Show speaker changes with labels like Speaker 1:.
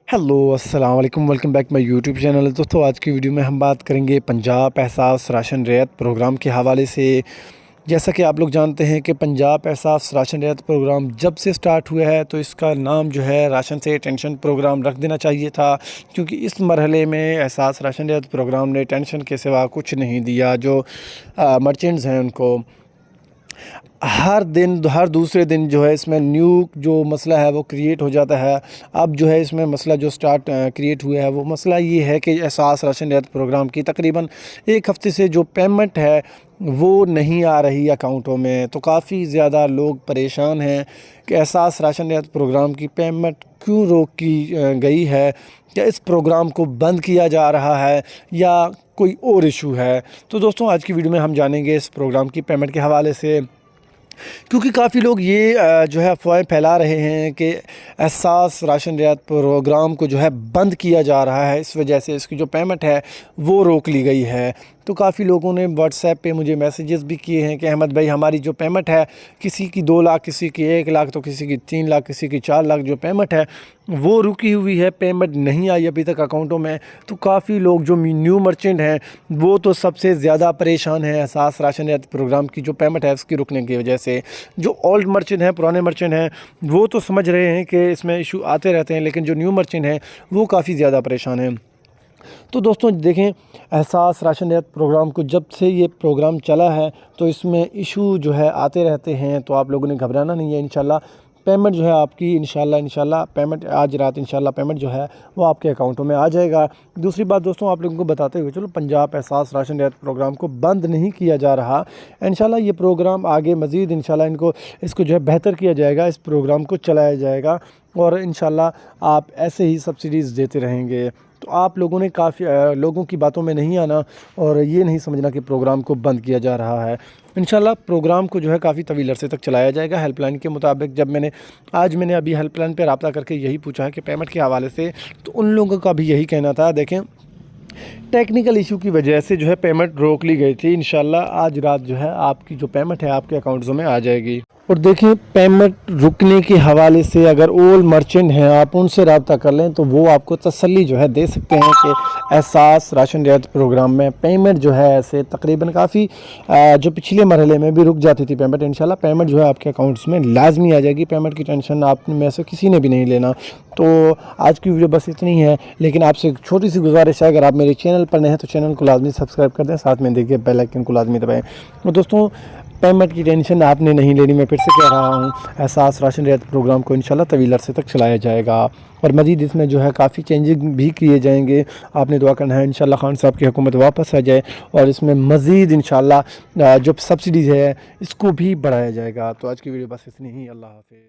Speaker 1: Hello अस्सलाम वालेकुम, welcome back my YouTube channel. दोस्तों आज की वीडियो में हम बात करेंगे पंजाब एहसास राशन रियायत प्रोग्राम के हवाले से। जैसा कि आप लोग जानते हैं कि पंजाब एहसास राशन रियायत प्रोग्राम जब से स्टार्ट हुआ है तो इसका नाम जो है राशन से टेंशन प्रोग्राम रख देना चाहिए था, क्योंकि इस मरहले में एहसास राशन रियायत प्रोग्राम ने टेंशन के सिवा कुछ नहीं दिया। जो मर्चेंट्स हैं उनको हर दिन हर दूसरे दिन जो है इसमें न्यू जो मसला है वो क्रिएट हो जाता है। अब जो है इसमें मसला जो क्रिएट हुआ है वो मसला ये है कि एहसास राशन रियायत प्रोग्राम की तकरीबन एक हफ़्ते से जो पेमेंट है वो नहीं आ रही अकाउंटों में। तो काफ़ी ज़्यादा लोग परेशान हैं कि एहसास राशन रियायत प्रोग्राम की पेमेंट क्यों रोक की गई है, क्या इस प्रोग्राम को बंद किया जा रहा है या कोई और इशू है। तो दोस्तों आज की वीडियो में हम जानेंगे इस प्रोग्राम की पेमेंट के हवाले से, क्योंकि काफ़ी लोग ये जो है अफवाहें फैला रहे हैं कि एहसास राशन रियायत प्रोग्राम को जो है बंद किया जा रहा है, इस वजह से इसकी जो पेमेंट है वो रोक ली गई है। तो काफ़ी लोगों ने व्हाट्सएप पे मुझे मैसेजेस भी किए हैं कि अहमद भाई हमारी जो पेमेंट है, किसी की 2 लाख, किसी की 1 लाख, तो किसी की 3 लाख, किसी की 4 लाख जो पेमेंट है वो रुकी हुई है, पेमेंट नहीं आई अभी तक अकाउंटों में। तो काफ़ी लोग जो न्यू मर्चेंट हैं वो तो सबसे ज़्यादा परेशान हैं एहसास राशन रियायत प्रोग्राम की जो पेमेंट है उसकी रुकने की वजह से। जो ओल्ड मर्चेंट हैं, पुराने मर्चेंट हैं, वो तो समझ रहे हैं कि इसमें इशू आते रहते हैं, लेकिन जो न्यू मर्चेंट हैं वो काफ़ी ज़्यादा परेशान हैं। तो दोस्तों देखें, एहसास राशन रियायत प्रोग्राम को जब से ये प्रोग्राम चला है तो इसमें इशू जो है आते रहते हैं। तो आप लोगों ने घबराना नहीं है, इंशाल्लाह पेमेंट जो है आपकी इंशाल्लाह पेमेंट आज रात इंशाल्लाह पेमेंट जो है वो आपके अकाउंटों में आ जाएगा। दूसरी बात दोस्तों, आप लोगों को बताते हुए चलो, पंजाब एहसास राशन रियायत प्रोग्राम को बंद नहीं किया जा रहा। इंशाल्लाह ये प्रोग्राम आगे मज़ीद इंशाल्लाह इसको जो है बेहतर किया जाएगा, इस प्रोग्राम को चलाया जाएगा और इंशाल्लाह आप ऐसे ही सब्सिडीज़ देते रहेंगे। तो आप लोगों ने काफ़ी लोगों की बातों में नहीं आना और ये नहीं समझना कि प्रोग्राम को बंद किया जा रहा है। इंशाल्लाह प्रोग्राम को जो है काफ़ी तवील अरसे तक चलाया जाएगा। हेल्पलाइन के मुताबिक जब आज मैंने अभी हेल्पलाइन पे रब्ता करके यही पूछा है कि पेमेंट के हवाले से, तो उन लोगों का भी यही कहना था। देखें, टेक्निकल इशू की वजह से जो है पेमेंट रोक ली गई थी। इंशाल्लाह आज रात जो है आपकी जो पेमेंट है आपके अकाउंट्स में आ जाएगी। और देखें, पेमेंट रुकने के हवाले से अगर ओल्ड मर्चेंट हैं आप उनसे रब्ता कर लें तो वो आपको तसल्ली जो है दे सकते हैं कि एहसास राशन रियायत प्रोग्राम में पेमेंट जो है ऐसे तकरीबन काफ़ी जो पिछले मरहले में भी रुक जाती थी पेमेंट, इंशाल्लाह पेमेंट जो है आपके अकाउंट्स में लाजमी आ जाएगी। पेमेंट की टेंशन आप में से किसी ने भी नहीं लेना। तो आज की वीडियो बस इतनी है, लेकिन आपसे एक छोटी सी गुजारिश है, अगर आप मेरे चैनल पर नए हैं तो चैनल को लाजमी सब्सक्राइब कर दें, साथ में देखिए बेल आइकन को लाजमी दबाएँ। तो दोस्तों पेमेंट की टेंशन आपने नहीं लेनी, मैं फिर से कह रहा हूँ, एहसास राशन रियायत प्रोग्राम को इंशाल्लाह तवील अरसे तक चलाया जाएगा और मज़ीद इसमें जो है काफ़ी चेंजेस भी किए जाएंगे। आपने दुआ करना है इंशाल्लाह खान साहब की हुकूमत वापस आ जाए और इसमें मज़ीद इंशाल्लाह जो सब्सिडीज़ है इसको भी बढ़ाया जाएगा। तो आज की वीडियो बस इतनी ही। अल्लाह हाफ़िज़।